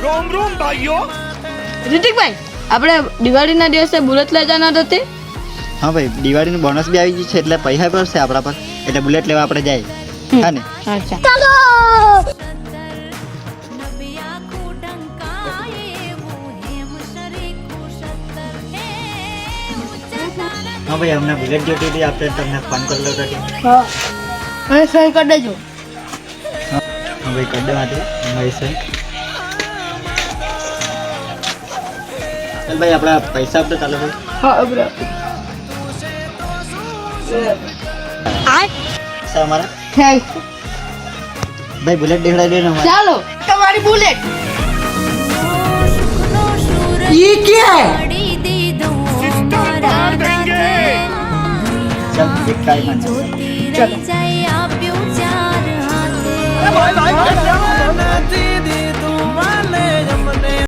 रोम रोम भाइयों। ऋतिकભાઈ આપણે દિવાળીના દિવસે બુલેટ લઈ જવાના હતા તે? હા ભાઈ, દિવાળીનું બોનસ બી આવી ગયું છે એટલે પૈસા પડશે આપણા પર, એટલે બુલેટ લેવા આપણે જાય. હા ને? અચ્છા ચાલો હા ભાઈ, અમને બુલેટ જોઈતી હતી, આપણે તમને ફોન કરેલો હતો. હા મને સહી કરી દેજો. હા ભાઈ, કરી દો માટે અમારી સહી. ચાલ ભાઈ, આપણા પૈસા આપતો ચાલો ભાઈ. હા બરાબર. પૈસા અમારા થેન્ક ભાઈ, બુલેટ દેખડાવી દે ને અમારે. ચાલો તમારી બુલેટ. ये क्या है सिस्टम बाहर देंगे। ચાલ એક ટ્રાય માં ચલો